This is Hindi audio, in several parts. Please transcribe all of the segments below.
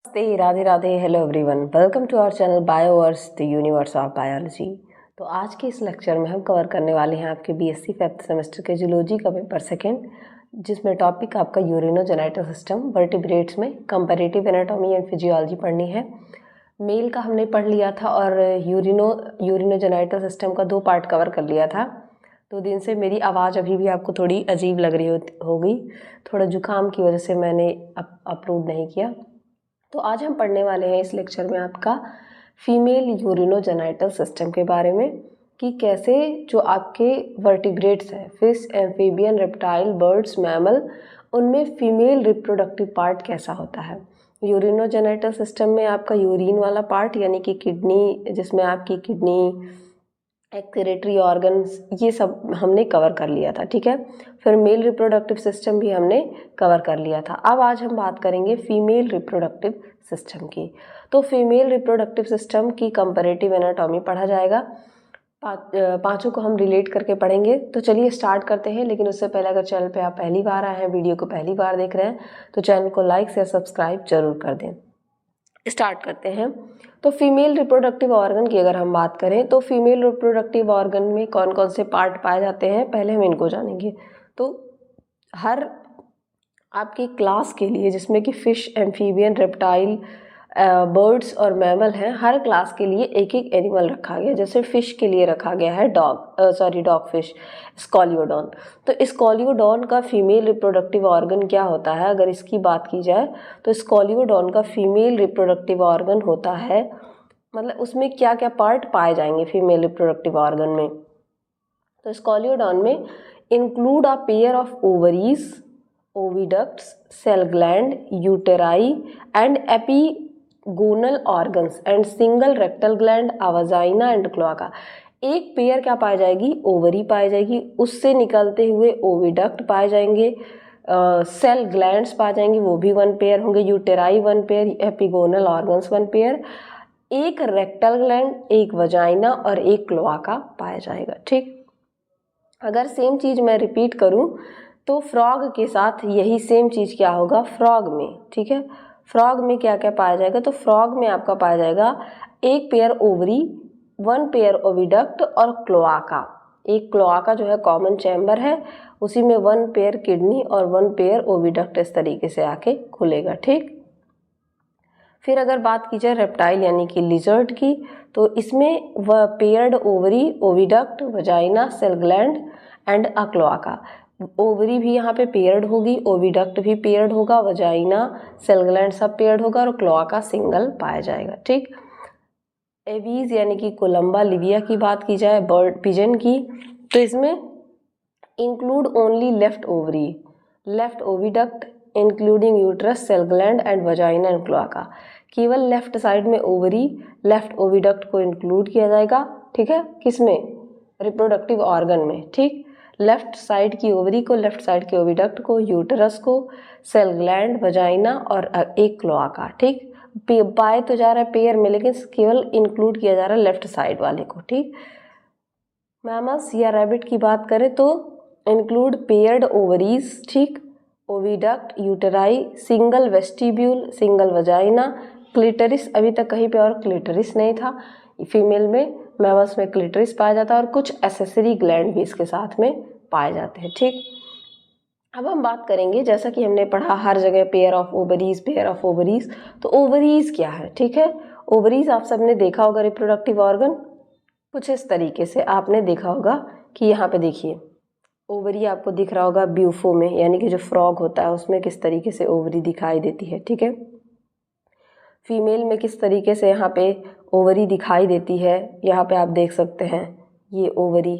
नमस्ते, Radhe Radhe, hello everyone, welcome to our channel Bioverse the universe of biology. तो आज के इस लेक्चर में हम कवर करने वाले हैं आपके बीएससी 5th सेमेस्टर के जूलॉजी का पेपर सेकंड, जिसमें टॉपिक आपका यूरिनोजेनाइटल सिस्टम वर्टिब्रेट्स में कंपैरेटिव एनाटॉमी एंड फिजियोलॉजी पढ़नी है। मेल का हमने पढ़ लिया था और यूरिनोजेनाइटल सिस्टम का 2 पार्ट कवर कर लिया था। 2 दिन से मेरी आवाज़ अभी भी आपको थोड़ी अजीब लग रही होगी, थोड़ा जुकाम की वजह से मैंने अपलोड नहीं किया। तो आज हम पढ़ने वाले हैं इस लेक्चर में आपका फीमेल यूरिनोजेनाइटल सिस्टम के बारे में कि कैसे जो आपके वर्टिब्रेट्स हैं, fish, amphibian, reptile, birds, mammal, उनमें फीमेल रिप्रोडक्टिव पार्ट कैसा होता है। यूरिनोजेनाइटल सिस्टम में आपका यूरिन वाला पार्ट यानी कि किडनी, जिसमें आपकी किडनी, एक्सक्रीटरी ऑर्गन्स, ये सब हमने कवर कर लिया था, ठीक है। फिर मेल रिप्रोडक्टिव सिस्टम भी हमने कवर कर लिया था। अब आज हम बात करेंगे फीमेल रिप्रोडक्टिव सिस्टम की। तो फीमेल रिप्रोडक्टिव सिस्टम की कंपैरेटिव एनाटॉमी पढ़ा जाएगा। पांचों को हम रिलेट करके पढ़ेंगे। तो चलिए स्टार्ट करते हैं, लेकिन उससे पहले अगर चैनल पे आप पहली बार आए हैं, वीडियो को पहली बार देख रहे हैं, तो चैनल को लाइक शेयर सब्सक्राइब जरूर कर दें। स्टार्ट करते हैं। तो फीमेल रिप्रोडक्टिव ऑर्गन की अगर हम बात करें तो फीमेल रिप्रोडक्टिव ऑर्गन में कौन कौन से पार्ट पाए जाते हैं, पहले हम इनको जानेंगे। तो हर आपकी क्लास के लिए, जिसमें कि फिश, एम्फीबियन, रेप्टाइल, बर्ड्स और मैमल हैं, हर क्लास के लिए एक एक एनिमल रखा गया। जैसे फिश के लिए रखा गया है डॉग फिश, स्कॉलियोडॉन। तो स्कॉलियोडॉन का फीमेल रिप्रोडक्टिव ऑर्गन क्या होता है, अगर इसकी बात की जाए तो स्कॉलियोडॉन का फीमेल रिप्रोडक्टिव ऑर्गन होता है, मतलब उसमें क्या क्या पार्ट पाए जाएंगे फीमेल रिप्रोडक्टिव ऑर्गन में। तो स्कॉलियोडॉन में include a pair of ovaries, oviducts, shell gland, uteri and epigonal organs and single rectal gland, a vagina and cloaca. एक पेयर क्या पाई जाएगी, ओवरी पाई जाएगी, उससे निकलते हुए ओविडक्ट पाए जाएंगे, सेल ग्लैंड्स पाए जाएंगे, वो भी 1 पेयर होंगे, यूटेराई 1 पेयर, एपिगोनल ऑर्गन्स 1 पेयर, एक रेक्टल ग्लैंड, एक वजाइना और एक क्लोआका पाया जाएगा, ठीक। अगर सेम चीज़ मैं रिपीट करूं तो फ्रॉग के साथ यही सेम चीज़ क्या होगा फ्रॉग में, ठीक है। फ्रॉग में क्या क्या पाया जाएगा, तो फ्रॉग में आपका पाया जाएगा एक पेयर ओवरी, 1 पेयर ओविडक्ट और क्लोआका। एक क्लोआका जो है कॉमन चैम्बर है, उसी में 1 पेयर किडनी और 1 पेयर ओविडक्ट इस तरीके से आके खुलेगा, ठीक। फिर अगर बात की जाए रेप्टाइल यानी कि लिजर्ड की, तो इसमें वह paired ovary, oviduct, vagina, shell gland and a cloaca. Ovary भी यहाँ पे पेयर्ड होगी, ओविडक्ट भी पेयर्ड होगा, वजाइना, सेल ग्लैंड सब पेयर्ड होगा और क्लोआका सिंगल पाया जाएगा, ठीक। एवीज यानी कि कोलंबा लिविया की बात की जाए, बर्ड पिजन की, तो इसमें include only left ovary, left oviduct including uterus, shell gland and vagina and cloaca. केवल लेफ्ट साइड में ओवरी, लेफ्ट ओविडक्ट को इंक्लूड किया जाएगा, ठीक है, किसमें, रिप्रोडक्टिव ऑर्गन में, ठीक। लेफ्ट साइड की ओवरी को, लेफ्ट साइड के ओविडक्ट को, यूटरस को, सेल ग्लैंड, वजाइना और एक क्लोआका, ठीक। पाए तो जा रहा है पेयर में, लेकिन केवल इंक्लूड किया जा रहा है लेफ्ट साइड वाले को, ठीक। मैमल्स या रैबिट की बात करें तो इंक्लूड पेयर्ड ओवरीज, ठीक, oviduct, uteri, single vestibule, single vagina, clitoris, अभी तक कहीं पे और क्लिटरिस नहीं था फीमेल में, मैमल्स में क्लिटरिस पाया जाता है और कुछ एसेसरी ग्लैंड भी इसके साथ में पाए जाते हैं, ठीक। अब हम बात करेंगे, जैसा कि हमने पढ़ा हर जगह pair of ovaries, pair of ovaries, तो ओवरीज क्या है, ठीक है। ओवरीज आप सबने देखा होगा रिप्रोडक्टिव ऑर्गन कुछ इस तरीके से आपने देखा होगा कि यहाँ पे देखिए ओवरी आपको दिख रहा होगा ब्यूफो में, यानी कि जो फ्रॉग होता है उसमें किस तरीके से ओवरी दिखाई देती है, ठीक है। फीमेल में किस तरीके से यहाँ पे ओवरी दिखाई देती है, यहाँ पे आप देख सकते हैं ये ओवरी,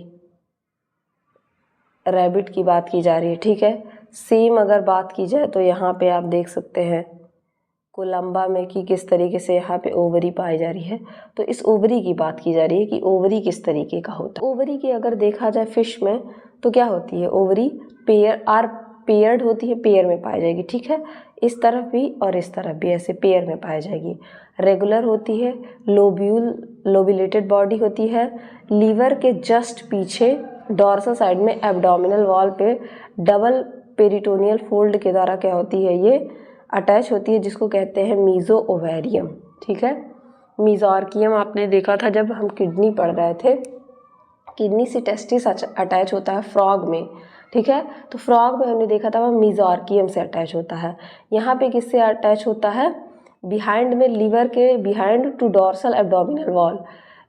रैबिट की बात की जा रही है, ठीक है। सेम अगर बात की जाए तो यहाँ पे आप देख सकते हैं कोलंबा में कि किस तरीके से यहाँ पे ओवरी पाई जा रही है। तो इस ओवरी की बात की जा रही है कि ओवरी किस तरीके का होता है। ओवरी की अगर देखा जाए फिश में तो क्या होती है, ओवरी पेयर्ड होती है, पेयर में पाई जाएगी, ठीक है। इस तरफ भी और इस तरफ भी ऐसे पेयर में पाई जाएगी। रेगुलर होती है, लोब्यूलेटेड बॉडी होती है, लीवर के जस्ट पीछे डॉर्सल साइड में एब्डोमिनल वॉल पे डबल पेरिटोनियल फोल्ड के द्वारा क्या होती है, ये अटैच होती है जिसको कहते हैं मीजो ओवेरियम। ठीक है, मीजोआर्कियम आपने देखा था जब हम किडनी पढ़ रहे थे, किडनी से टेस्टिस अटैच होता है फ्रॉग में। ठीक है, तो फ्रॉग में हमने देखा था वह मीजोआर्कियम से अटैच होता है। यहाँ पे किससे अटैच होता है, बिहाइंड में, लीवर के behind to dorsal abdominal wall,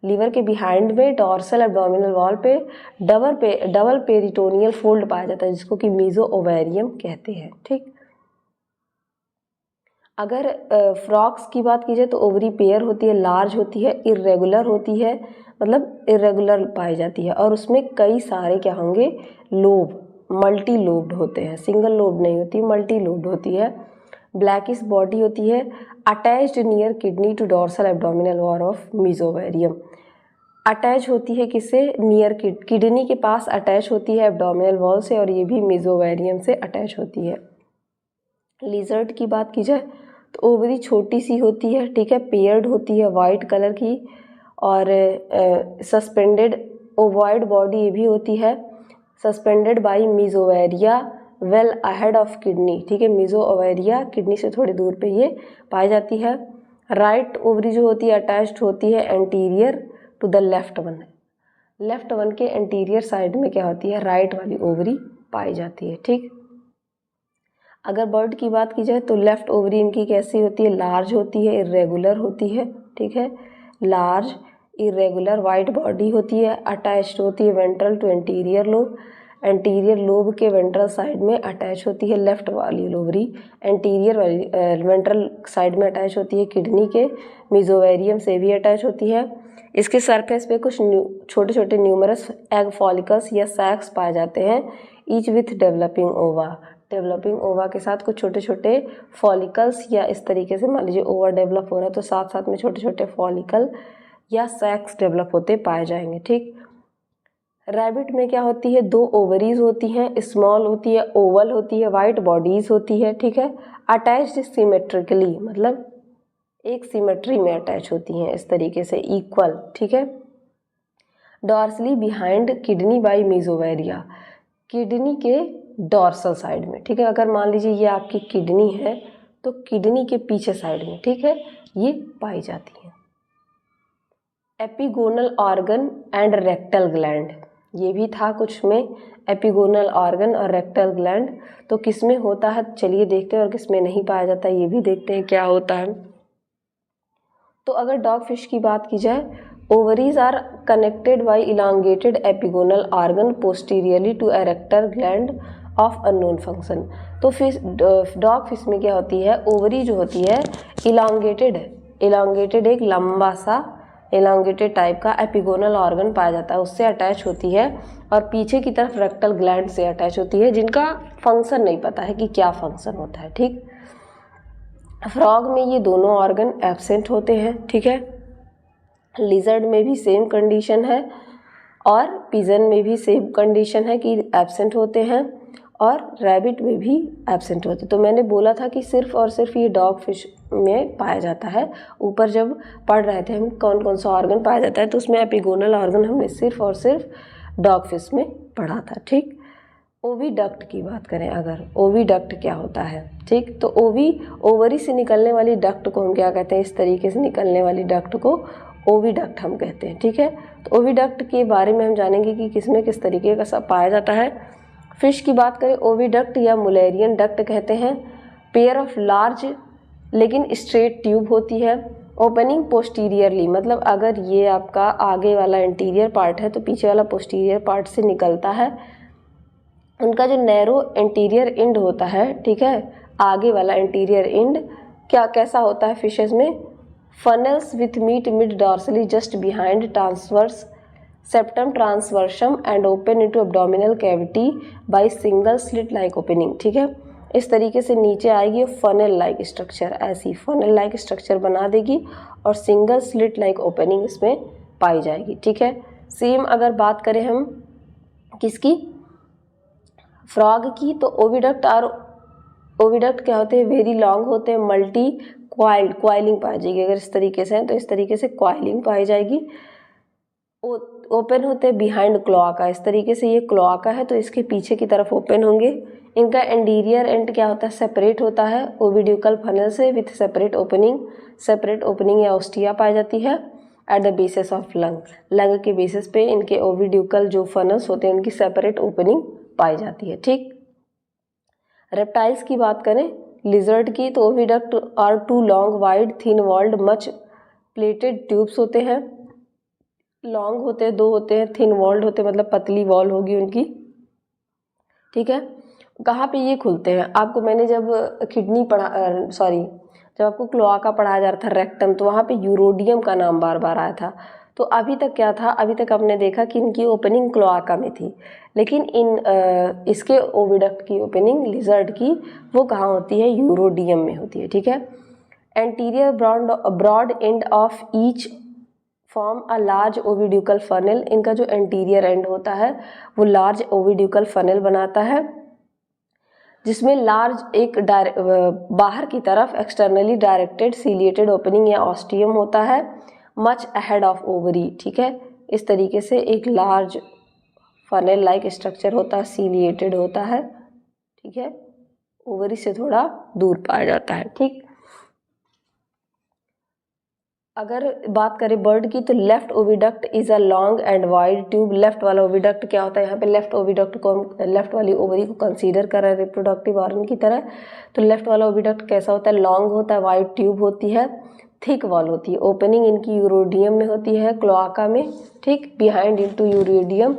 liver के बिहाइंड में डॉर्सल एब्डोमिनल वॉल पे डबल पेरिटोनियल फोल्ड पाया जाता है जिसको कि मीजो ओवेरियम कहते हैं। ठीक, अगर फ्रॉक्स की बात की जाए तो ओवरी पेयर होती है, लार्ज होती है, इर्रेगुलर होती है, मतलब इर्रेगुलर पाई जाती है, और उसमें कई सारे क्या होंगे, लोब, मल्टी लोब्ड होते हैं, सिंगल लोब नहीं होती, मल्टी लोब्ड होती है। ब्लैकिश बॉडी होती है, attached near kidney to dorsal abdominal wall of mesovarium, attach होती है किससे, नियर किडनी के पास अटैच होती है एब्डोमिनल वॉल से, और ये भी मीजोवेरियम से अटैच होती है। लिजर्ड की बात की जाए तो ओवरी छोटी सी होती है, ठीक है, पेयर्ड होती है, वाइट कलर की, और सस्पेंडेड ओवॉइड बॉडी ये भी होती है, suspended by mesovaria well ahead of kidney. ठीक है, मीजोवेरिया किडनी से थोड़ी दूर पे ये पाई जाती है। राइट ओवरी जो होती है अटैच्ड होती है anterior to the left one, left one के एंटीरियर साइड में क्या होती है, राइट वाली ओवरी पाई जाती है। ठीक, अगर बर्ड की बात की जाए तो लेफ्ट ओवरी इनकी कैसी होती है, लार्ज होती है, इरेगुलर होती है। ठीक है, लार्ज इरेगुलर वाइट बॉडी होती है, अटैच्ड होती है ventral to anterior lobe, anterior lobe के वेंट्रल साइड में अटैच होती है लेफ्ट वाली ओवरी, एंटीरियर वाली वेंट्रल साइड में अटैच होती है किडनी के, मीजोवेरियम से भी अटैच होती है। इसके सरफेस पे कुछ छोटे छोटे न्यूमरस एग फॉलिकल्स या सैक्स पाए जाते हैं, ईच विथ डेवलपिंग ओवा, डेवलपिंग ओवा के साथ कुछ छोटे छोटे फॉलिकल्स, या इस तरीके से मान लीजिए ओवर डेवलप हो रहा है तो साथ साथ में छोटे छोटे फॉलिकल या सैक्स डेवलप होते पाए जाएंगे। ठीक, रैबिट में क्या होती है, 2 ओवरीज होती हैं, स्मॉल होती है, ओवल होती है, वाइट बॉडीज होती है। ठीक है, अटैच्ड सिमेट्रिकली, मतलब एक सिमेट्री में अटैच होती हैं इस तरीके से, इक्वल। ठीक है, dorsally behind kidney by mesovaria, kidney के डॉर्सल साइड में। ठीक है, अगर मान लीजिए ये आपकी किडनी है तो किडनी के पीछे साइड में, ठीक है, ये पाई जाती है। एपिगोनल ऑर्गन एंड रेक्टल ग्लैंड, ये भी था कुछ में, एपिगोनल ऑर्गन और रेक्टल ग्लैंड, तो किस में होता है चलिए देखते हैं, और किस में नहीं पाया जाता है ये भी देखते हैं क्या होता है। तो अगर डॉग फिश की बात की जाए, ovaries are connected by elongated epigonal organ posteriorly to a rectal gland of unknown function. तो फिश, डॉग फिश में क्या होती है, ओवरी जो होती है इलांगेटेड एक लंबा सा इलांगेटेड टाइप का एपिगोनल ऑर्गन पाया जाता है, उससे अटैच होती है, और पीछे की तरफ रेक्टल ग्लैंड से अटैच होती है, जिनका फंक्शन नहीं पता है कि क्या फंक्शन होता है। ठीक, फ्रॉग में ये दोनों ऑर्गन एब्सेंट होते हैं। ठीक है, लिजर्ड में भी सेम कंडीशन है, और पिजन में भी सेम कंडीशन है कि एब्सेंट होते हैं, और रैबिट में भी एब्सेंट होते हैं। तो मैंने बोला था कि सिर्फ और सिर्फ ये डॉग फिश में पाया जाता है। ऊपर जब पढ़ रहे थे हम कौन कौन सा ऑर्गन पाया जाता है, तो उसमें एपिगोनल ऑर्गन हमने सिर्फ और सिर्फ डॉग फिश में पढ़ा था। ठीक, ओविडक्ट की बात करें अगर, ओविडक्ट क्या होता है, ठीक, तो ओवरी से निकलने वाली डक्ट को हम क्या कहते हैं, इस तरीके से निकलने वाली डक्ट को ओविडक्ट हम कहते हैं। ठीक है, तो ओविडक्ट के बारे में हम जानेंगे कि किसमें किस तरीके का सब पाया जाता है। फिश की बात करें, ओविडक्ट या मुलेरियन डक्ट कहते हैं, पेयर ऑफ लार्ज लेकिन स्ट्रेट ट्यूब होती है, ओपनिंग पोस्टीरियरली, मतलब अगर ये आपका आगे वाला इंटीरियर पार्ट है तो पीछे वाला पोस्टीरियर पार्ट से निकलता है। उनका जो नैरो इंटीरियर एंड होता है, ठीक है, आगे वाला इंटीरियर एंड क्या कैसा होता है फिशेस में, funnels with meet mid dorsally just behind transverse septum transversum and open into abdominal cavity by single slit like opening. ठीक है, इस तरीके से नीचे आएगी फनल लाइक स्ट्रक्चर, ऐसी फनल लाइक स्ट्रक्चर बना देगी, और सिंगल स्लिट लाइक ओपनिंग इसमें पाई जाएगी। ठीक है, सेम अगर बात करें हम किसकी, फ्रॉग की, तो ओविडक्ट क्या होते हैं, वेरी लॉन्ग होते हैं, मल्टी क्वाइलिंग पाई जाएगी। अगर इस तरीके से है तो इस तरीके से क्वाइलिंग पाई जाएगी। ओपन होते हैं बिहाइंड क्लोआका, इस तरीके से ये क्लोआका है तो इसके पीछे की तरफ ओपन होंगे, इनका एंटीरियर एंड क्या होता है, सेपरेट होता है ओविड्यूकल फनल से विथ सेपरेट ओपनिंग या ओस्टिया पाई जाती है at the basis of lung के बेसिस पे इनके ओविड्यूकल जो फनल्स होते हैं उनकी सेपरेट ओपनिंग पाई जाती है। ठीक, रेप्टाइल्स की बात करें, लिजर्ड की, तो oviduct are two long wide thin walled much pleated tubes होते हैं। लॉन्ग होते हैं, 2 होते हैं, थिन वॉल्ड होते हैं मतलब पतली वॉल होगी उनकी। ठीक है, कहाँ पे ये खुलते हैं, आपको मैंने जब किडनी जब आपको क्लोआका पढ़ाया जा रहा था रेक्टम, तो वहाँ पे यूरोडियम का नाम बार बार आया था। तो अभी तक क्या था, अभी तक आपने देखा कि इनकी ओपनिंग क्लोआका में थी, लेकिन इसके ओविडक्ट की ओपनिंग लिजर्ड की वो कहाँ होती है, यूरोडियम में होती है। ठीक है, anterior broad end of each form a large oviducal funnel, इनका जो एंटीरियर एंड होता है वो लार्ज ओविड्यूकल फनल बनाता है, जिसमें लार्ज एक बाहर की तरफ एक्सटर्नली डायरेक्टेड सीलिएटेड ओपनिंग या ऑस्टियम होता है मच अहेड ऑफ ओवरी। ठीक है, इस तरीके से एक लार्ज फनल लाइक स्ट्रक्चर होता है, सीलिएटेड होता है। ठीक है, ओवरी से थोड़ा दूर पाया जाता है। ठीक, अगर बात करें बर्ड की, तो left oviduct is a long and wide tube. Left वाला ओविडक्ट क्या होता है, यहाँ पे लेफ्ट ओविडक्ट को हम लेफ्ट वाली ओवरी को कंसीडर कर रहे हैं रिप्रोडक्टिव ऑर्गन की तरह। तो लेफ्ट वाला ओविडक्ट कैसा होता है, लॉन्ग होता है, वाइड ट्यूब होती है, थिक वॉल होती है, ओपनिंग इनकी यूरोडियम में होती है, क्लोआका में। ठीक, behind into urodaeum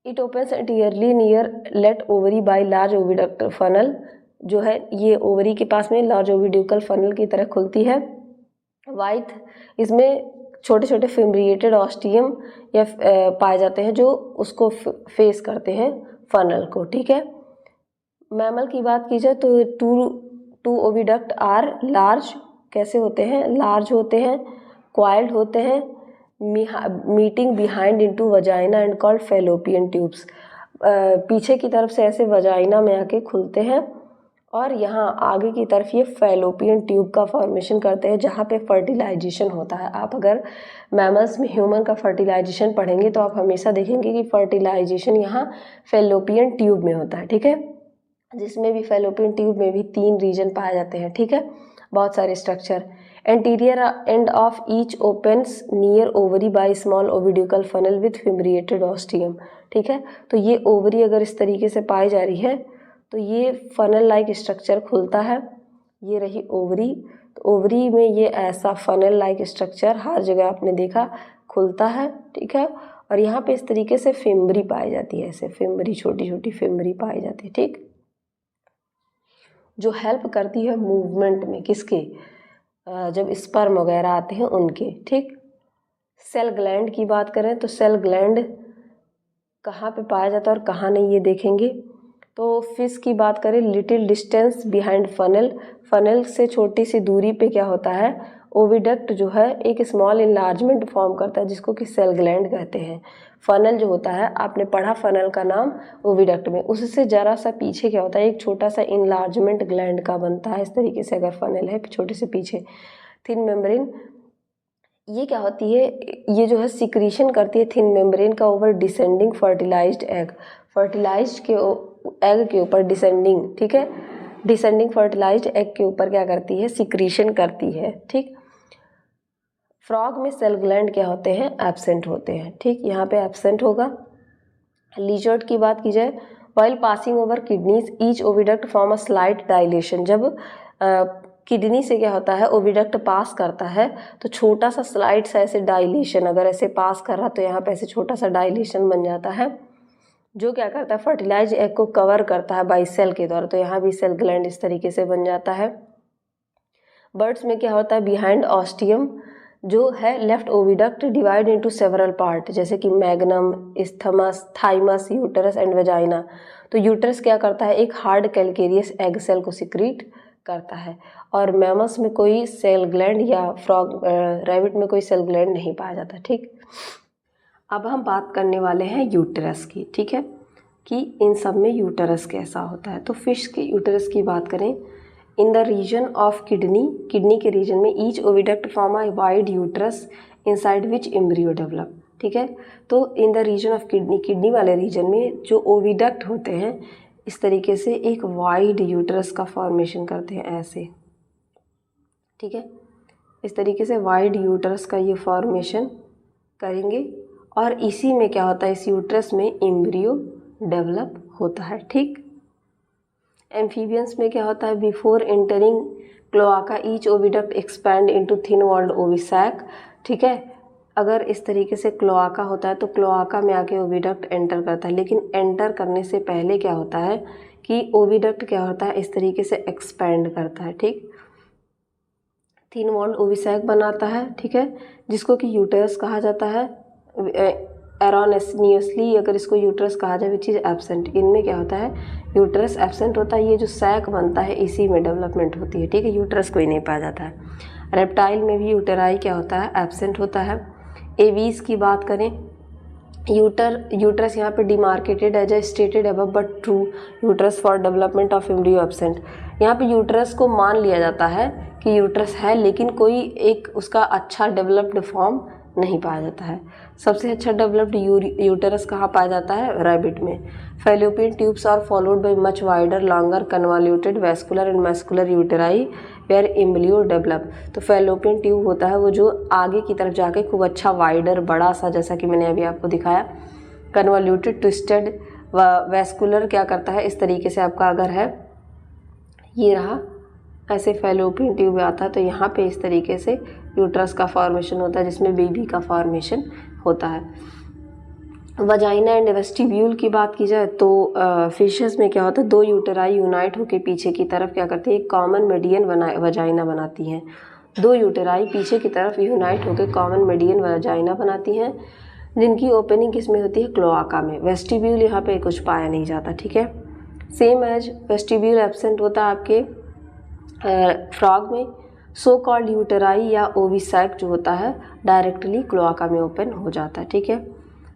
it opens anteriorly near left ovary by large oviduct funnel, जो है ये ओवरी के पास में लार्ज ओविड्यूकल फनल की तरह खुलती है। वाइट, इसमें छोटे छोटे फिम्ब्रिएटेड ऑस्टियम या पाए जाते हैं जो उसको फेस करते हैं फनल को। ठीक है, मैमल की बात की जाए तो टू ओविडक्ट आर लार्ज, कैसे होते हैं, लार्ज होते हैं, क्वाइल्ड होते हैं, meeting behind into vagina and called fallopian tubes. पीछे की तरफ से ऐसे वजाइना में आके खुलते हैं और यहाँ आगे की तरफ ये फेलोपियन ट्यूब का फॉर्मेशन करते हैं जहाँ पे फर्टिलाइजेशन होता है। आप अगर मैमल्स में ह्यूमन का फर्टिलाइजेशन पढ़ेंगे तो आप हमेशा देखेंगे कि फर्टिलाइजेशन यहाँ फेलोपियन ट्यूब में होता है। ठीक है, जिसमें भी फेलोपियन ट्यूब में भी 3 रीजन पाए जाते हैं। ठीक है, बहुत सारे structure. Anterior end of each opens near ovary by small oviducal funnel with fimbriated ostium. ठीक है, तो ये ओवरी अगर इस तरीके से पाई जा रही है तो ये फनल लाइक स्ट्रक्चर खुलता है, ये रही ओवरी। तो ओवरी में ये ऐसा फनल लाइक स्ट्रक्चर हर जगह आपने देखा खुलता है। ठीक है, और यहाँ पे इस तरीके से फिम्बरी पाई जाती है, ऐसे फिम्बरी, छोटी छोटी फिम्बरी पाई जाती है। ठीक, जो हेल्प करती है मूवमेंट में, किसके, जब स्पर्म वगैरह आते हैं उनके। ठीक, सेल ग्लैंड की बात करें तो सेल ग्लैंड कहाँ पे पाया जाता है और कहाँ नहीं, ये देखेंगे। तो फिश की बात करें, लिटिल डिस्टेंस बिहाइंड फनल से छोटी सी दूरी पे क्या होता है, ओविडक्ट जो है एक स्मॉल इनलार्जमेंट फॉर्म करता है जिसको कि सेल ग्लैंड कहते हैं। फनल जो होता है, आपने पढ़ा फनल का नाम ओविडक्ट में, उससे ज़रा सा पीछे क्या होता है, एक छोटा सा इनलार्जमेंट ग्लैंड का बनता है। इस तरीके से अगर फनल है छोटे से पीछे थिन मेम्ब्रेन, ये क्या होती है, ये जो है सिक्रीशन करती है थिन मेम्ब्रेन का over descending fertilised egg, fertilised के एग के ऊपर डिसेंडिंग। ठीक है, डिसेंडिंग फर्टिलाइज्ड एग के ऊपर क्या करती है, सिक्रीशन करती है। ठीक, फ्रॉग में सेल ग्लैंड क्या होते हैं, एब्सेंट होते हैं। ठीक, यहाँ पे एब्सेंट होगा। लिजर्ड की बात की जाए, while passing over kidneys each oviduct form a slight dilation, जब किडनी से क्या होता है, ओविडक्ट पास करता है तो छोटा सा स्लाइड सा ऐसे डायलेशन, अगर ऐसे पास कर रहा तो यहाँ पे ऐसे छोटा सा डायलेशन बन जाता है जो क्या करता है, फर्टिलाइज एग को कवर करता है बाई सेल के द्वारा। तो यहाँ भी सेल ग्लैंड इस तरीके से बन जाता है। बर्ड्स में क्या होता है, बिहाइंड ऑस्टियम जो है left oviduct divide into several part, जैसे कि magnum, isthmus, thymus, uterus and vagina. तो यूटरस क्या करता है, एक हार्ड कैलकेरियस एग सेल को सिक्रीट करता है। और मैमल्स में कोई सेल ग्लैंड या रैबिट में कोई सेल ग्लैंड नहीं पाया जाता। ठीक, अब हम बात करने वाले हैं यूटरस की। ठीक है, कि इन सब में यूटरस कैसा होता है। तो फिश के यूटरस की बात करें, in the region of kidney के रीजन में each oviduct form a wide uterus inside which embryo develop. ठीक है, तो in the region of kidney वाले रीजन में जो ओविडक्ट होते हैं, इस तरीके से एक वाइड यूट्रस का फॉर्मेशन करते हैं ऐसे, ठीक है। इस तरीके से वाइड यूट्रस का ये फॉर्मेशन करेंगे और इसी में क्या होता है, इस यूट्रस में एम्ब्रियो डेवलप होता है, ठीक। एम्फीबियंस में क्या होता है, before entering cloaca each oviduct expand into thin walled ovisac, ठीक है। अगर इस तरीके से क्लोआका होता है तो क्लोआका में आके ओविडक्ट एंटर करता है, लेकिन एंटर करने से पहले क्या होता है कि ओविडक्ट क्या होता है, इस तरीके से एक्सपैंड करता है, ठीक। थिन वॉल्ड ओविसैक बनाता है, ठीक है, जिसको कि यूटरस कहा जाता है। एरोनेसनियसली अगर इसको यूट्रस कहा जाए विच इज़ एब्सेंट, इनमें क्या होता है, यूट्रस एब्सेंट होता है। ये जो सैक बनता है इसी में डेवलपमेंट होती है, ठीक है, यूट्रस कोई नहीं पाया जाता है। रेप्टाइल में भी यूटेराई क्या होता है, एब्सेंट होता है। एवीज की बात करें, यूट्रस यहाँ पे demarcated as a stated above but true uterus for development of embryo absent. यहाँ पे यूट्रस को मान लिया जाता है कि यूट्रस है, लेकिन कोई एक उसका अच्छा डेवलप्ड फॉर्म नहीं पाया जाता है। सबसे अच्छा डेवलप्ड यूटेरस कहाँ पाया जाता है, रैबिट में। Fallopian tubes are followed by much wider longer convoluted vascular and muscular uteri where embryo develop. तो फैलोपियन ट्यूब होता है वो जो आगे की तरफ जाके खूब अच्छा वाइडर बड़ा सा, जैसा कि मैंने अभी आपको दिखाया। कन्वॉल्यूटेड ट्विस्टेड वेस्कुलर क्या करता है, इस तरीके से आपका अगर है, ये रहा ऐसे फैलोपियन ट्यूब आता है, तो यहाँ पे इस तरीके से यूट्रस का फॉर्मेशन होता है जिसमें बेबी का फॉर्मेशन होता है। वजाइना एंड वेस्टिब्यूल की बात की जाए तो फिशेस में क्या होता है, दो यूटेराई यूनाइट होकर पीछे की तरफ क्या करते हैं, एक कॉमन मीडियन वजाइना बनाती हैं। दो यूटेराई पीछे की तरफ यूनाइट होकर कॉमन मीडियन वजाइना बनाती हैं, जिनकी ओपनिंग किस में होती है, क्लोआका में। वेस्टिब्यूल यहाँ पे कुछ पाया नहीं जाता, ठीक है। सेम एज वेस्टिब्यूल एब्सेंट होता है आपके फ्रॉग में। सो कॉल्ड यूटेराई या ओविसैक जो होता है डायरेक्टली क्लोआका में ओपन हो जाता है, ठीक है।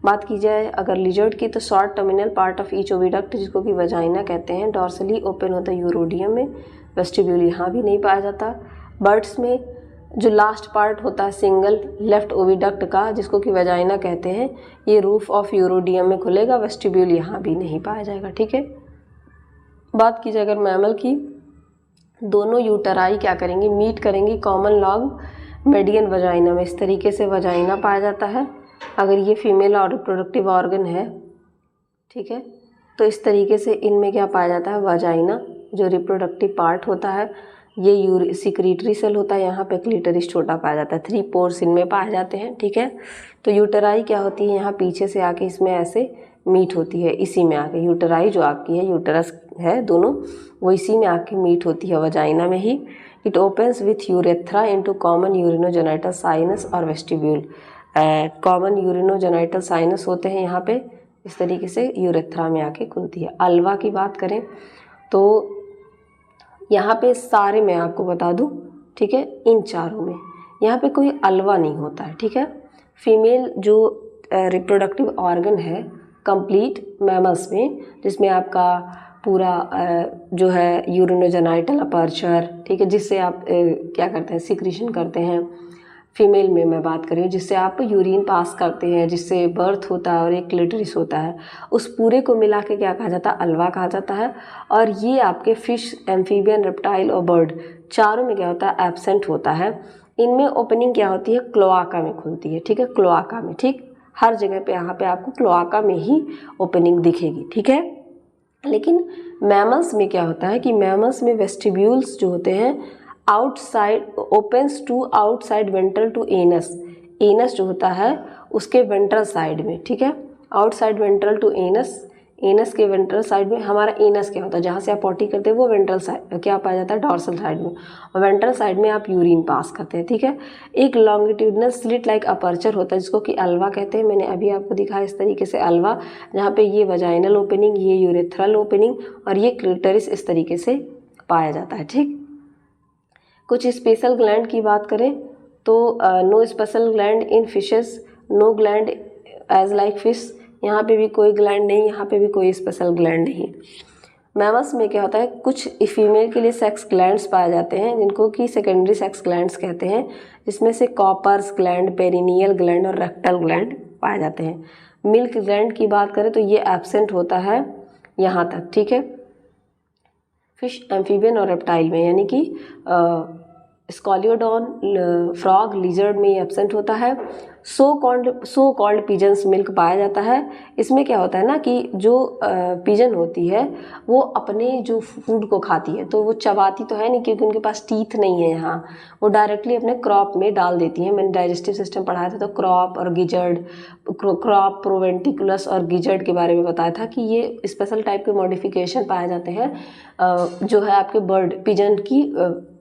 बात की जाए अगर लिजर्ड की, तो short terminal part of each oviduct जिसको कि वजाइना कहते हैं डॉर्सली ओपन होता है यूरोडियम में। वेस्टिब्यूल यहाँ भी नहीं पाया जाता। बर्ड्स में जो लास्ट पार्ट होता है सिंगल लेफ्ट ओविडक्ट का जिसको कि वजाइना कहते हैं, ये रूफ ऑफ यूरोडियम में खुलेगा। वेस्टिब्यूल यहाँ भी नहीं पाया जाएगा, ठीक है। बात की जाए अगर मैमल की, दोनों यूटेराई क्या करेंगे, मीट करेंगे कॉमन लॉन्ग मीडियन वजाइना में। इस तरीके से वजाइना पाया जाता है अगर ये फीमेल और रिप्रोडक्टिव ऑर्गन है, ठीक है। तो इस तरीके से इनमें क्या पाया जाता है, वजाइना जो रिप्रोडक्टिव पार्ट होता है, ये सिक्रीटरी सेल होता है, यहाँ पे क्लिटरिस छोटा पाया जाता है। 3 पोर्स इनमें पाए जाते हैं, ठीक है। तो यूटेराई क्या होती है, यहाँ पीछे से आके इसमें ऐसे मीट होती है, इसी में आके यूटेराई जो आपकी है, यूटेरस है दोनों, वो इसी में आके मीट होती है वजाइना में ही। It opens with urethra into common urinogenital sinus और वेस्टिब्यूल। कॉमन यूरिनोजेनाइटल साइनस होते हैं यहाँ पे, इस तरीके से यूरेथ्रा में आके खुलती है। अल्वा की बात करें तो यहाँ पे सारे मैं आपको बता दूँ, ठीक है, इन चारों में यहाँ पे कोई अल्वा नहीं होता है, ठीक है। फीमेल जो रिप्रोडक्टिव ऑर्गन है कंप्लीट मैमल्स में, जिसमें आपका पूरा जो है यूरिनोजेनाइटल अपर्चर, ठीक है, जिससे आप क्या करते हैं, सिक्रीशन करते हैं। फीमेल में मैं बात करी जिससे आप यूरिन पास करते हैं, जिससे बर्थ होता है और एक क्लिटरिस होता है, उस पूरे को मिला के क्या कहा जाता है, अल्वा कहा जाता है। और ये आपके फिश, एम्फीबियन, रेप्टाइल और बर्ड चारों में क्या होता है, एब्सेंट होता है। इनमें ओपनिंग क्या होती है, क्लोआका में खुलती है, ठीक है, क्लोआका में, ठीक, हर जगह पे यहाँ पे आपको क्लोआका में ही ओपनिंग दिखेगी, ठीक है। लेकिन मैमल्स में क्या होता है कि मैमल्स में वेस्टिब्यूल्स जो होते हैं outside opens to outside ventral to anus. Anus जो होता है उसके वेंट्रल साइड में, ठीक है, outside ventral to anus. Anus के वेंट्रल साइड में हमारा एनस क्या होता है, जहाँ से आप पॉटी करते हैं वो वेंट्रल साइड क्या पाया जाता है, डॉर्सल साइड में, और वेंट्रल साइड में आप यूरिन पास करते हैं, ठीक है। एक लॉन्गिट्यूडनल स्लिट लाइक अपर्चर होता है जिसको कि अल्वा कहते हैं। मैंने अभी आपको दिखाया इस तरीके से अल्वा, जहाँ पे ये वजाइनल ओपनिंग, ये यूरेथ्रल ओपनिंग और ये क्लिटरिस इस तरीके से पाया जाता है, ठीक। कुछ स्पेशल ग्लैंड की बात करें तो no special gland in fishes, no gland as like fish, यहाँ पे भी कोई ग्लैंड नहीं, यहाँ पे भी कोई स्पेशल ग्लैंड नहीं। मैमल्स में क्या होता है, कुछ फीमेल के लिए सेक्स ग्लैंड्स पाए जाते हैं जिनको कि सेकेंडरी सेक्स ग्लैंड्स कहते हैं, जिसमें से कॉपर्स ग्लैंड, पेरिनियल ग्लैंड और रेक्टल ग्लैंड पाए जाते हैं। मिल्क ग्लैंड की बात करें तो ये एब्सेंट होता है यहाँ तक, ठीक है। फिश, एम्फीबियन और रेप्टाइल में, यानी कि स्कॉलियोडॉन, फ्रॉग, लिजर्ड में एब्सेंट होता है। सो कॉल्ड पिजन्स मिल्क पाया जाता है। इसमें क्या होता है ना कि जो पिजन होती है वो अपने जो फूड को खाती है, तो वो चबाती तो है नहीं क्योंकि उनके पास टीथ नहीं है यहाँ, वो डायरेक्टली अपने क्रॉप में डाल देती हैं। मैंने डाइजेस्टिव सिस्टम पढ़ाया था तो क्रॉप और गिजर्ड, क्रॉप, प्रोवेंटिकुलस और गिजर्ड के बारे में बताया था कि ये स्पेशल टाइप के मॉडिफिकेशन पाए जाते हैं जो है आपके बर्ड पिजन की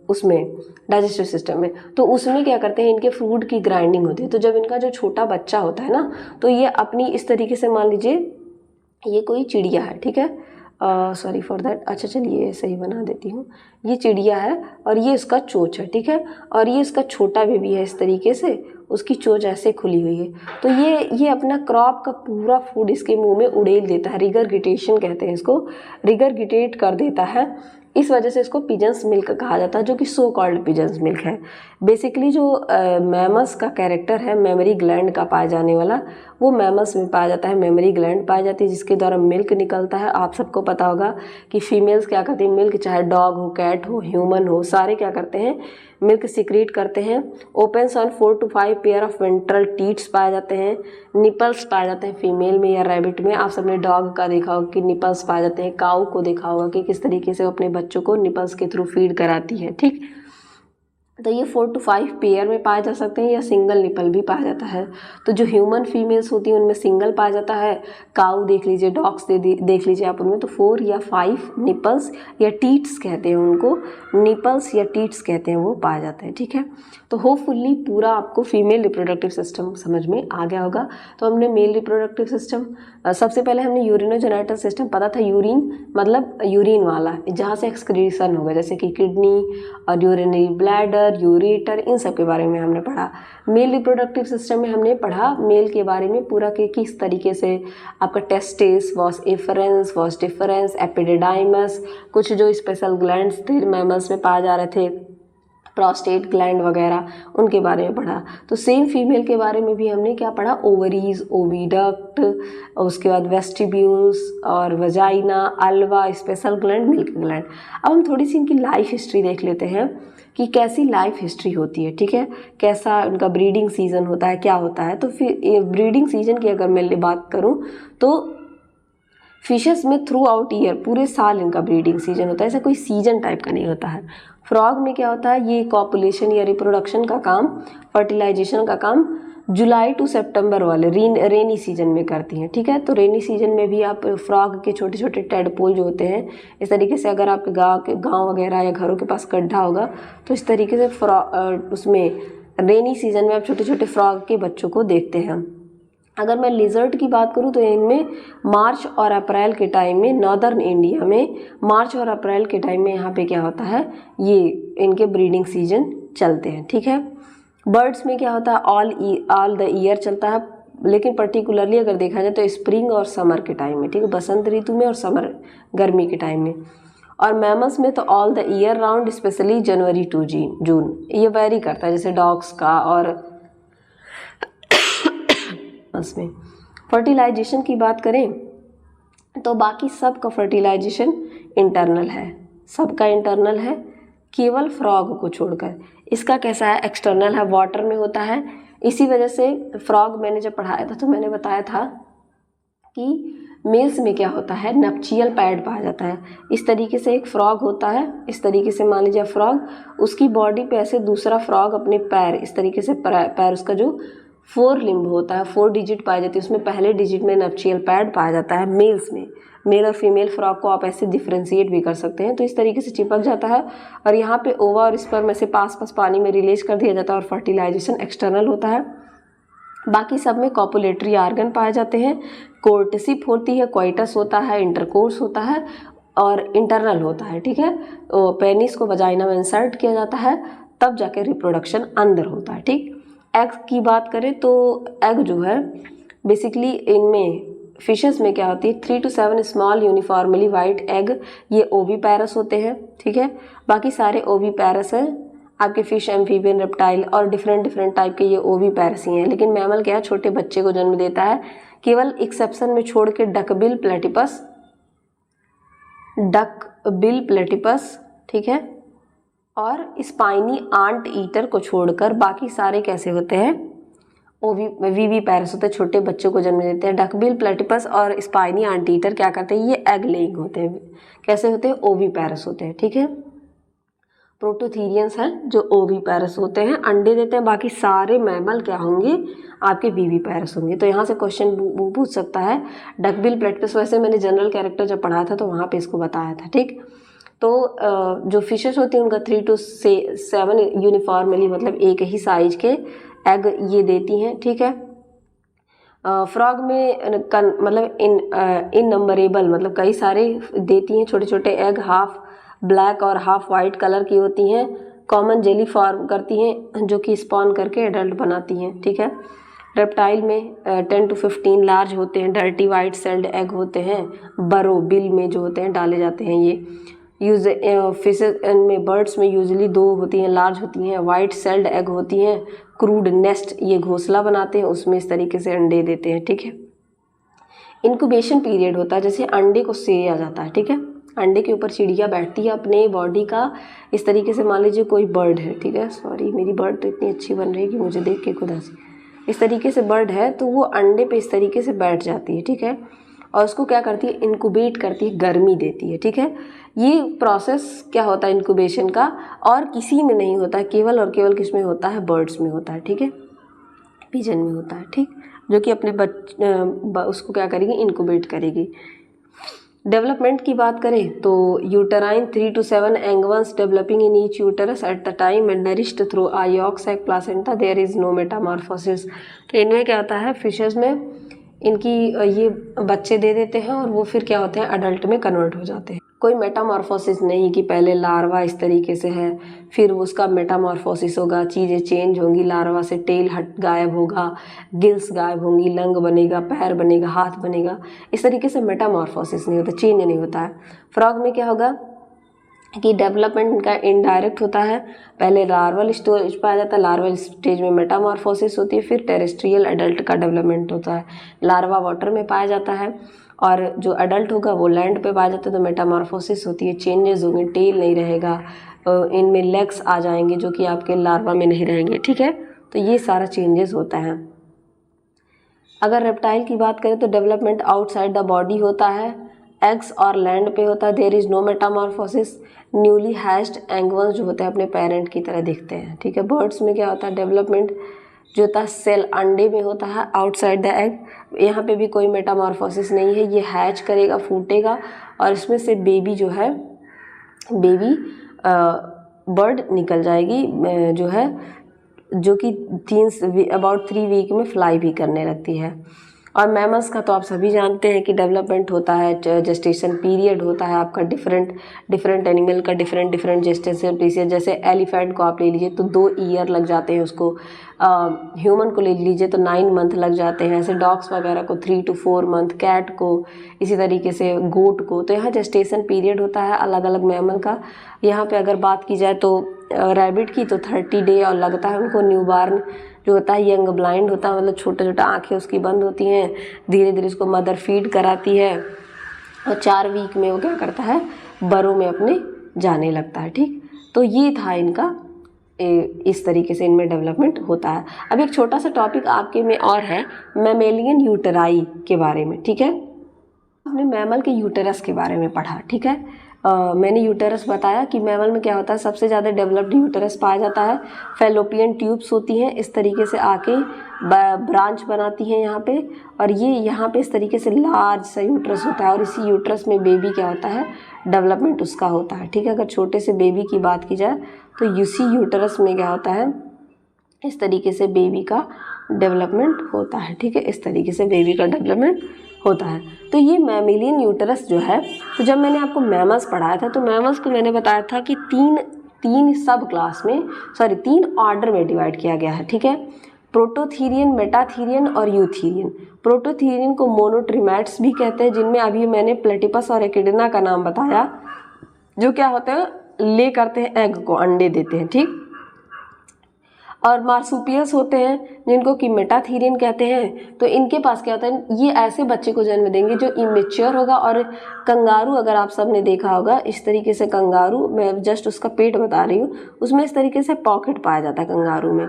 उसमें डाइजेस्टिव सिस्टम में। तो उसमें क्या करते हैं, इनके फूड की ग्राइंडिंग होती है। तो जब इनका जो छोटा बच्चा होता है ना, तो ये अपनी इस तरीके से, मान लीजिए ये कोई चिड़िया है, ठीक है, सॉरी फॉर दैट, अच्छा चलिए सही बना देती हूँ। ये चिड़िया है और ये इसका चोंच है, ठीक है, और ये इसका छोटा बेबी है, इस तरीके से उसकी चोंच ऐसे खुली हुई है। तो ये अपना क्रॉप का पूरा फूड इसके मुंह में उड़ेल देता है, रिगरगिटेशन कहते हैं इसको, रिगरगिटेट कर देता है। इस वजह से इसको पिजन्स मिल्क कहा जाता है, जो कि सो कॉल्ड पिजन्स मिल्क है। बेसिकली जो मैमल्स का कैरेक्टर है मेमोरी ग्लैंड का पाया जाने वाला, वो मैमल्स में पाया जाता है। मेमोरी ग्लैंड पाई जाती है जिसके द्वारा मिल्क निकलता है। आप सबको पता होगा कि फीमेल्स क्या करती हैं, मिल्क, चाहे डॉग हो, कैट हो, ह्यूमन हो, सारे क्या करते हैं, मिल्क सिक्रीट करते हैं। Opens on 4 to 5 pair of ventral teeths पाए जाते हैं। निपल्स पाए जाते हैं फीमेल में या रैबिट में। आप सबने डॉग का देखा होगा कि निपल्स पाए जाते हैं। काऊ को देखा होगा कि किस तरीके से वो अपने बच्चों को निपल्स के थ्रू फीड कराती है, ठीक। तो ये 4 to 5 पेयर में पाए जा सकते हैं या सिंगल निपल भी पाया जाता है। तो जो ह्यूमन फीमेल्स होती हैं उनमें सिंगल पाया जाता है। काऊ देख लीजिए, डॉग्स देख लीजिए आप, उनमें तो 4 या 5 निपल्स या टीट्स कहते हैं उनको, निपल्स या टीट्स कहते हैं, वो पाए जाते हैं, ठीक है। तो होपफुली पूरा आपको फीमेल रिप्रोडक्टिव सिस्टम समझ में आ गया होगा। तो हमने मेल रिप्रोडक्टिव सिस्टम, सबसे पहले हमने यूरिनोजेनिटल सिस्टम पता था, यूरिन मतलब यूरिन वाला, जहाँ से एक्सक्रीशन होगा, जैसे कि किडनी और यूरिनरी ब्लैडर, यूरेटर, इन सब के बारे में हमने पढ़ा। मेल रिप्रोडक्टिव सिस्टम में हमने पढ़ा मेल के बारे में पूरा कि किस तरीके से आपका testis, vas efferens, vas deferens, epididymis, कुछ जो स्पेशल ग्लैंड्स थे मैमल्स में पाए जा रहे थे, प्रोस्टेट ग्लैंड वगैरह, उनके बारे में पढ़ा। तो सेम फीमेल के बारे में भी हमने क्या पढ़ा, ओवरीज, ओविडक्ट, उसके बाद वेस्टिब्यूल्स और vagina, Alva, special gland, milk gland. अब हम थोड़ी सी इनकी लाइफ हिस्ट्री देख लेते हैं कि कैसी लाइफ हिस्ट्री होती है, ठीक है, कैसा उनका ब्रीडिंग सीजन होता है, क्या होता है। तो फिर ब्रीडिंग सीजन की अगर मैं बात करूँ तो फिशेस में थ्रू आउट ईयर, पूरे साल इनका ब्रीडिंग सीजन होता है, ऐसा कोई सीजन टाइप का नहीं होता है। फ्रॉग में क्या होता है, ये कॉपुलेशन या रिप्रोडक्शन का काम, फर्टिलाइजेशन का काम जुलाई टू सितंबर वाले रेनी सीजन में करती हैं, ठीक है। तो रेनी सीजन में भी आप फ्रॉग के छोटे छोटे टेडपोल जो होते हैं, इस तरीके से अगर आपके गाँव वगैरह या घरों के पास गड्ढा होगा तो इस तरीके से उसमें रेनी सीजन में आप छोटे छोटे फ्रॉग के बच्चों को देखते हैं। अगर मैं लिजर्ड की बात करूं तो इनमें मार्च और अप्रैल के टाइम में, नॉर्दर्न इंडिया में मार्च और अप्रैल के टाइम में यहाँ पे क्या होता है, ये इनके ब्रीडिंग सीजन चलते हैं, ठीक है। बर्ड्स में क्या होता है, ऑल द ईयर चलता है, लेकिन पर्टिकुलरली अगर देखा जाए तो स्प्रिंग और समर के टाइम में, ठीक है, बसंत ऋतु में और समर गर्मी के टाइम में। और मैमल्स में तो all the year round, specially January to June, ये वेरी करता है, जैसे डॉग्स का। और में फर्टिलाइजेशन की बात करें तो बाकी सब का फर्टिलाइजेशन इंटरनल है, सबका इंटरनल है, केवल फ्रॉग को छोड़कर। इसका कैसा है, एक्सटर्नल है, वाटर में होता है। इसी वजह से फ्रॉग मैंने जब पढ़ाया था तो मैंने बताया था कि मेल्स में क्या होता है, नप्चियल पैड पाया जाता है। इस तरीके से एक फ्रॉग होता है, इस तरीके से मान लीजिए फ्रॉग, उसकी बॉडी पे ऐसे दूसरा फ्रॉग अपने पैर, इस तरीके से पैर उसका जो 4 लिम्ब होता है, 4 डिजिट पाई जाती है, उसमें पहले डिजिट में नप्चियल पैड पाया जाता है मेल्स में। मेल और फीमेल फ्रॉग को आप ऐसे डिफ्रेंशिएट भी कर सकते हैं। तो इस तरीके से चिपक जाता है और यहाँ पे ओवा और स्पर्म में से पास पानी में रिलीज कर दिया जाता है और फर्टिलाइजेशन एक्सटर्नल होता है। बाकी सब में कॉपुलेटरी आर्गन पाए जाते हैं, कोर्टशिप होती है, कोइटस होता है, इंटरकोर्स होता है और इंटरनल होता है, ठीक है। तो पेनिस को वजाइना में इंसर्ट किया जाता है, तब जाके रिप्रोडक्शन अंदर होता है, ठीक। एग की बात करें तो एग जो है बेसिकली इनमें फिशेस में क्या होती है, 3 to 7 small uniformly white egg, ये ओवीपैरस होते हैं, ठीक है। बाकी सारे ओवीपैरस हैं आपके फिश, एम्फीबियन, रेप्टाइल और डिफरेंट टाइप के ये ओवीपैरस ही हैं। लेकिन मैमल क्या है, छोटे बच्चे को जन्म देता है, केवल एक्सेप्शन में छोड़ के duckbill platypus, duck bill platypus, ठीक है, और स्पाइनी आंट ईटर को छोड़कर बाकी सारे कैसे होते हैं, वीवी पैरस होते हैं, छोटे बच्चों को जन्म देते हैं। डकबिल प्लेटिपस और स्पाइनी आंट ईटर क्या करते हैं, ये एग लेइंग होते हैं, कैसे होते हैं, ओवी पैरस होते हैं, ठीक है। प्रोटोथीरियंस हैं जो ओवी पैरस होते हैं, अंडे देते हैं, बाकी सारे मैमल क्या होंगे, आपके वीवी पैरस होंगे। तो यहाँ से क्वेश्चन पूछ सकता है डकबिल प्लेटिपस, वैसे मैंने जनरल कैरेक्टर जब पढ़ाया था तो वहाँ पे इसको बताया था, ठीक। तो जो फिशेस होती हैं उनका 3 to 7 यूनिफॉर्मली, मतलब एक ही साइज के एग ये देती हैं, ठीक है। फ्रॉग में मतलब इन नंबरेबल, मतलब कई सारे देती हैं छोटे छोटे एग, हाफ ब्लैक और हाफ वाइट कलर की होती हैं। कॉमन जेली फॉर्म करती हैं जो कि स्पॉन करके एडल्ट बनाती हैं, ठीक है। रेप्टाइल में 10 to 15 लार्ज होते हैं, डर्टी वाइट सेल्ड एग होते हैं, बरो बिल में जो होते हैं डाले जाते हैं ये। फिशेस में, बर्ड्स में यूजुअली 2 होती हैं, लार्ज होती हैं, वाइट सेल्ड एग होती हैं। क्रूड नेस्ट, ये घोंसला बनाते हैं, उसमें इस तरीके से अंडे देते हैं, ठीक है। इंक्यूबेशन पीरियड होता है, जैसे अंडे को सेया जाता है, ठीक है, अंडे के ऊपर चिड़िया बैठती है अपने बॉडी का इस तरीके से, मान लीजिए कोई बर्ड है, ठीक है, सॉरी मेरी बर्ड तो इतनी अच्छी बन रही है कि मुझे देख के खुदा से, इस तरीके से बर्ड है तो वो अंडे पे इस तरीके से बैठ जाती है, ठीक है, और उसको क्या करती है, इंक्यूबेट करती है, गर्मी देती है, ठीक है। ये प्रोसेस क्या होता है इंक्यूबेशन का, और किसी में नहीं होता है, केवल और केवल किस में होता है, बर्ड्स में होता है, ठीक है, पिजन में होता है, ठीक, जो कि अपने उसको क्या करेगी, इंक्यूबेट करेगी। डेवलपमेंट की बात करें तो uterine 3 to 7 young ones developing in each uterus at the time and nourished through आयोक्स sac placenta, there is no metamorphosis. तो इनमें क्या होता है, फिशेस में इनकी ये बच्चे दे देते हैं और वो फिर क्या होते हैं, अडल्ट में कन्वर्ट हो जाते हैं। कोई मेटामॉर्फोसिस नहीं कि पहले लार्वा इस तरीके से है, फिर उसका मेटामॉर्फोसिस होगा, चीज़ें चेंज होंगी, लार्वा से टेल हट गायब होगा, गिल्स गायब होंगी, लंग बनेगा, पैर बनेगा, हाथ बनेगा, इस तरीके से मेटामॉर्फोसिस नहीं होता, चेंज नहीं होता है। फ्रॉग में क्या होगा कि डेवलपमेंट का इनडायरेक्ट होता है, पहले लार्वल स्टेज पाया जाता है, लार्वल स्टेज में मेटामॉर्फोसिस होती है, फिर टेरेस्ट्रियल एडल्ट का डेवलपमेंट होता है। लार्वा वाटर में पाया जाता है और जो एडल्ट होगा वो लैंड पे पाया जाता है, तो मेटामॉर्फोसिस होती है, चेंजेस होंगे, टेल नहीं रहेगा, इनमें लेग्स आ जाएंगे जो कि आपके लार्वा में नहीं रहेंगे, ठीक है। तो ये सारा चेंजेस होता है। अगर रेप्टाइल की बात करें तो डेवलपमेंट आउटसाइड द बॉडी होता है, एग्स और लैंड पे होता है, there is no metamorphosis. Newly hatched young ones जो होते हैं अपने पेरेंट की तरह दिखते हैं, ठीक है। बर्ड्स में क्या होता है, डेवलपमेंट जो होता है सेल अंडे में होता है, आउटसाइड द एग, यहाँ पे भी कोई मेटामॉर्फोसिस नहीं है, ये हैच करेगा, फूटेगा और इसमें से बेबी जो है, बेबी बर्ड निकल जाएगी जो है, जो कि अबाउट 3 वीक में फ्लाई भी करने लगती है। और मैमल्स का तो आप सभी जानते हैं कि डेवलपमेंट होता है, जेस्टेशन पीरियड होता है आपका, डिफरेंट एनिमल का डिफरेंट जेस्टेशन पीरियड। जैसे एलिफेंट को आप ले लीजिए तो 2 ईयर लग जाते हैं उसको, ह्यूमन को ले लीजिए तो 9 मंथ लग जाते हैं, ऐसे डॉग्स वगैरह को 3 to 4 मंथ, कैट को इसी तरीके से, गोट को। तो यहाँ जेस्टेशन पीरियड होता है अलग अलग मैमल का। यहाँ पे अगर बात की जाए तो रैबिट की तो 30 डे और लगता है उनको। न्यूबार्न जो होता है यंग ब्लाइंड होता है, मतलब छोटा छोटा आँखें उसकी बंद होती हैं, धीरे धीरे उसको मदर फीड कराती है और 4 वीक में वो क्या करता है, बरो में अपने जाने लगता है, ठीक। तो ये था इनका, इस तरीके से इनमें डेवलपमेंट होता है। अब एक छोटा सा टॉपिक आपके में और है, मैमेलियन यूटेराई के बारे में, ठीक है। आपने मैमल के यूटेरस के बारे में पढ़ा, ठीक है। मैंने यूटेरस बताया कि मैमल में क्या होता है, सबसे ज़्यादा डेवलप्ड यूटेरस पाया जाता है। फैलोपियन ट्यूब्स होती हैं, इस तरीके से आके ब्रांच बनाती हैं यहाँ पे, और ये यहाँ पे इस तरीके से लार्ज सा यूट्रस होता है, और इसी यूट्रस में बेबी क्या होता है, डेवलपमेंट उसका होता है, ठीक है। अगर छोटे से बेबी की बात की जाए तो इसी यूटेरस में क्या होता है, इस तरीके से बेबी का डेवलपमेंट होता है, ठीक है। इस तरीके से बेबी का डेवलपमेंट होता है। तो ये मैमेलियन यूटेरस जो है, तो जब मैंने आपको मैमल्स पढ़ाया था तो मैमल्स को मैंने बताया था कि तीन सब क्लास में, 3 ऑर्डर में डिवाइड किया गया है, ठीक है। प्रोटोथीरियन, मेटाथीरियन और यूथीरियन। प्रोटोथीरियन को मोनोट्रिमैट्स भी कहते हैं, जिनमें अभी मैंने प्लेटिपस और एकिडना का नाम बताया, जो क्या होते हैं, ले करते हैं एग को, अंडे देते हैं, ठीक। और मार्सुपियल्स होते हैं जिनको कि मेटाथीरियन कहते हैं। तो इनके पास क्या होता है, ये ऐसे बच्चे को जन्म देंगे जो इमेच्योर होगा। और कंगारू अगर आप सब ने देखा होगा इस तरीके से, कंगारू, मैं जस्ट उसका पेट बता रही हूँ, उसमें इस तरीके से पॉकेट पाया जाता है कंगारू में।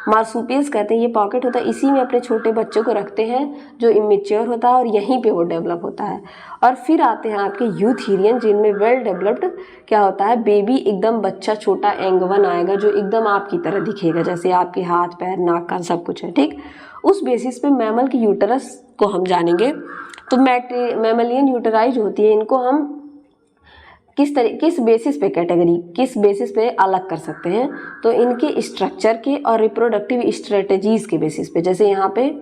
मार्सुपियल्स कहते हैं ये पॉकेट होता है, इसी में अपने छोटे बच्चों को रखते हैं जो इमेच्योर होता है और यहीं पे वो डेवलप होता है। और फिर आते हैं आपके यूथेरियन जिनमें वेल डेवलप्ड क्या होता है, बेबी एकदम बच्चा छोटा एंगवन आएगा जो एकदम आपकी तरह दिखेगा, जैसे आपके हाथ पैर नाक कान सब कुछ है, ठीक। उस बेसिस पे मैमल की यूटरस को हम जानेंगे। तो मैमलियन यूटराई जो होती है इनको हम किस बेसिस पे कैटेगरी, किस बेसिस पे अलग कर सकते हैं, तो इनके स्ट्रक्चर के और रिप्रोडक्टिव स्ट्रेटजीज के बेसिस पे। जैसे यहाँ पे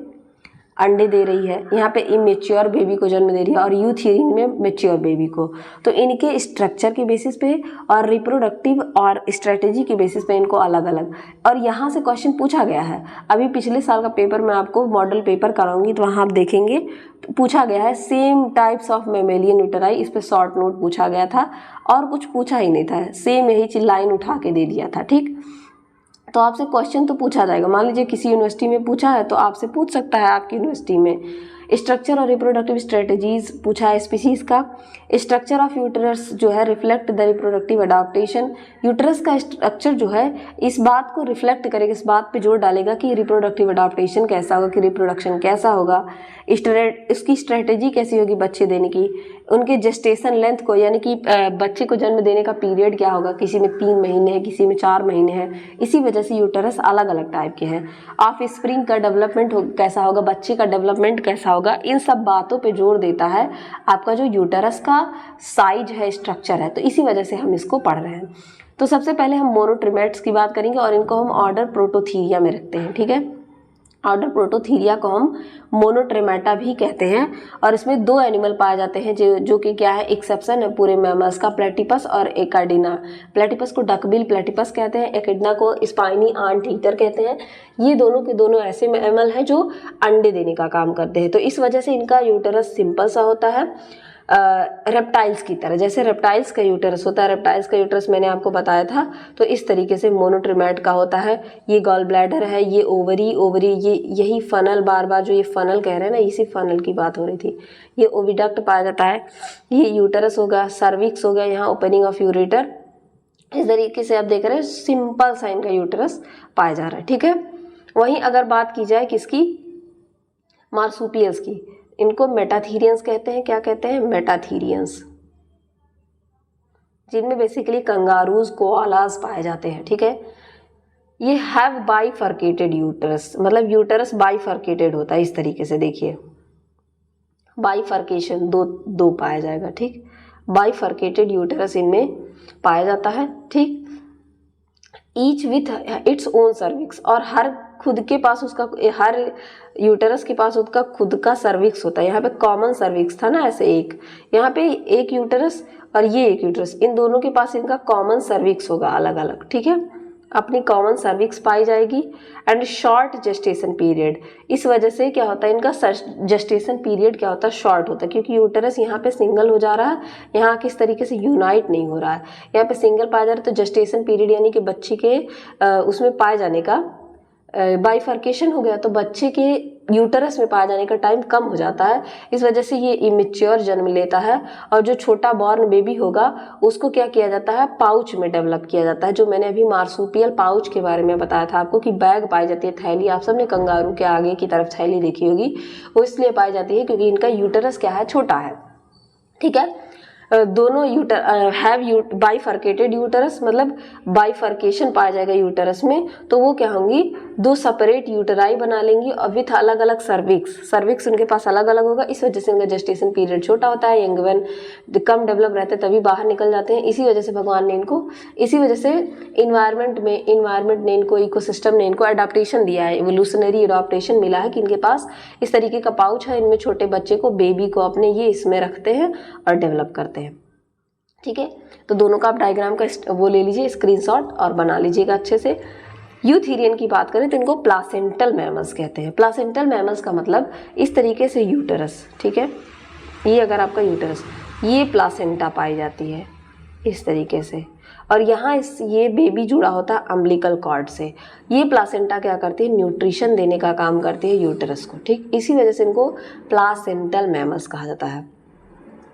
अंडे दे रही है, यहाँ पे इमेच्योर बेबी को जन्म दे रही है और यूथेरियन में मेच्योर बेबी को, तो इनके स्ट्रक्चर के बेसिस पे और रिप्रोडक्टिव और स्ट्रेटेजी के बेसिस पे इनको अलग अलग। और यहाँ से क्वेश्चन पूछा गया है, अभी पिछले साल का पेपर मैं आपको मॉडल पेपर कराऊंगी तो वहाँ आप देखेंगे पूछा गया है सेम टाइप्स ऑफ मैमेलियन यूटराई, इस पर शॉर्ट नोट पूछा गया था और कुछ पूछा ही नहीं था, सेम यही लाइन उठा के दे दिया था, ठीक। तो आपसे क्वेश्चन तो पूछा जाएगा, मान लीजिए किसी यूनिवर्सिटी में पूछा है तो आपसे पूछ सकता है आपकी यूनिवर्सिटी में। स्ट्रक्चर और रिप्रोडक्टिव स्ट्रेटजीज पूछा है स्पीसीज का। स्ट्रक्चर ऑफ यूटरस जो है reflect the reproductive adaptation, uterus का स्ट्रक्चर जो है इस बात को रिफ्लेक्ट करेगा, इस बात पे जोर डालेगा कि रिप्रोडक्टिव अडाप्टेशन कैसा होगा, कि रिप्रोडक्शन कैसा होगा, इसकी स्ट्रेटेजी कैसी होगी बच्चे देने की, उनके जेस्टेशन लेंथ को, यानी कि बच्चे को जन्म देने का पीरियड क्या होगा, किसी में 3 महीने है, किसी में 4 महीने है, इसी वजह से यूटरस अलग अलग टाइप के हैं। ऑफ स्प्रिंग का डेवलपमेंट कैसा होगा, बच्चे का डेवलपमेंट कैसा होगा, इन सब बातों पे जोर देता है आपका जो यूटरस का साइज है, स्ट्रक्चर है। तो इसी वजह से हम इसको पढ़ रहे हैं। तो सबसे पहले हम मोनोट्रिमेट्स की बात करेंगे और इनको हम ऑर्डर प्रोटोथीरिया में रखते हैं, ठीक है। ऑर्डर प्रोटोथीरिया को हम मोनोट्रिमेटा भी कहते हैं और इसमें 2 एनिमल पाए जाते हैं जो कि क्या है, एक्सेप्शन है पूरे मैमल्स का, प्लेटिपस और एकार्डिना। प्लेटिपस को डकबिल प्लेटिपस कहते हैं, एकार्डिना को स्पाइनी आंट ईटर कहते हैं। ये दोनों के दोनों ऐसे मैमल हैं जो अंडे देने का काम करते हैं। तो इस वजह से इनका यूटरस सिंपल सा होता है, रेप्टाइल्स की तरह। जैसे रेप्टाइल्स का यूटरस होता है, रेप्टाइल्स का यूटरस मैंने आपको बताया था, तो इस तरीके से मोनोट्रिमेट का होता है। ये गॉल ब्लैडर है, ये ओवरी ये यही फनल, बार बार जो ये फनल कह रहे हैं ना, इसी फनल की बात हो रही थी। ये ओविडक्ट पाया जाता है, ये यूटरस होगा, सर्विक्स हो गया, यहाँ ओपनिंग ऑफ यूरेटर। इस तरीके से आप देख रहे हैं सिंपल सा इनका यूटरस पाया जा रहा है, ठीक है। वहीं अगर बात की जाए किसकी, मार्सुपियल्स की, इनको मेटाथीरियंस कहते हैं। क्या कहते हैं, मेटाथीरियंस, जिनमें बेसिकली कंगारूज, कोआलास पाए जाते हैं, ठीक है। ये हैव बाइफर्केटेड यूटरस, मतलब यूटरस बाइफर्केटेड होता है इस तरीके से, देखिए बाइफर्केशन दो पाया जाएगा, ठीक। बाइफर्केटेड यूटरस इनमें पाया जाता है, ठीक। Each with its own cervix, और हर खुद के पास उसका, हर यूटरस के पास उसका खुद का सर्विक्स होता है। यहाँ पे कॉमन सर्विक्स था ना, ऐसे एक, यहाँ पे एक यूटरस और ये एक यूटरस, इन दोनों के पास इनका कॉमन सर्विक्स होगा अलग अलग, ठीक है। अपनी कॉमन सर्विक्स पाई जाएगी। एंड शॉर्ट जेस्टेशन पीरियड, इस वजह से क्या होता है, इनका जेस्टेशन पीरियड क्या होता है, शॉर्ट होता है, क्योंकि यूटरस यहाँ पे सिंगल हो जा रहा है, यहाँ किस तरीके से यूनाइट नहीं हो रहा है, यहाँ पे सिंगल पाया जा रहा है। तो जेस्टेशन पीरियड यानी कि बच्चे के उसमें पाए जाने का बाइफर्केशन हो गया, तो बच्चे के यूटरस में पाया जाने का टाइम कम हो जाता है। इस वजह से ये इमेच्योर जन्म लेता है और जो छोटा बॉर्न बेबी होगा उसको क्या किया जाता है, पाउच में डेवलप किया जाता है। जो मैंने अभी मार्सुपियल पाउच के बारे में बताया था आपको कि बैग पाई जाती है, थैली, आप सबने कंगारू के आगे की तरफ थैली देखी होगी, वो इसलिए पाई जाती है क्योंकि इनका यूटरस क्या है, छोटा है, ठीक है। दोनों हैव बाइफर्केटेड यूटरस, मतलब बाइफर्केशन पाया जाएगा यूटरस में, तो वो क्या होंगी, 2 सेपरेट यूटराई बना लेंगी और विथ अलग अलग सर्विक्स उनके पास अलग अलग होगा। इस वजह से उनका जेस्टेशन पीरियड छोटा होता है, यंग वन कम डेवलप रहते हैं तभी बाहर निकल जाते हैं। इसी वजह से भगवान ने इनको, इसी वजह से इन्वायरमेंट ने इनको, इकोसिस्टम ने इनको अडाप्टेशन दिया है, एवोल्यूशनरी अडाप्टेशन मिला है कि इनके पास इस तरीके का पाउच है, इनमें छोटे बच्चे को, बेबी को अपने ये इसमें रखते हैं और डेवलप करते हैं, ठीक है। तो दोनों का आप डायग्राम का वो ले लीजिए स्क्रीनशॉट और बना लीजिएगा अच्छे से। यूथेरियन की बात करें तो इनको प्लासेंटल मैमल्स कहते हैं। प्लासेंटल मैमल्स का मतलब इस तरीके से यूटरस, ठीक है, ये अगर आपका यूटरस, ये प्लासेंटा पाई जाती है इस तरीके से, और यहाँ ये बेबी जुड़ा होता है अम्बिलिकल कॉर्ड से। ये प्लासेंटा क्या करती है, न्यूट्रिशन देने का काम करती है यूटरस को, ठीक। इसी वजह से इनको प्लासेंटल मैमल्स कहा जाता है।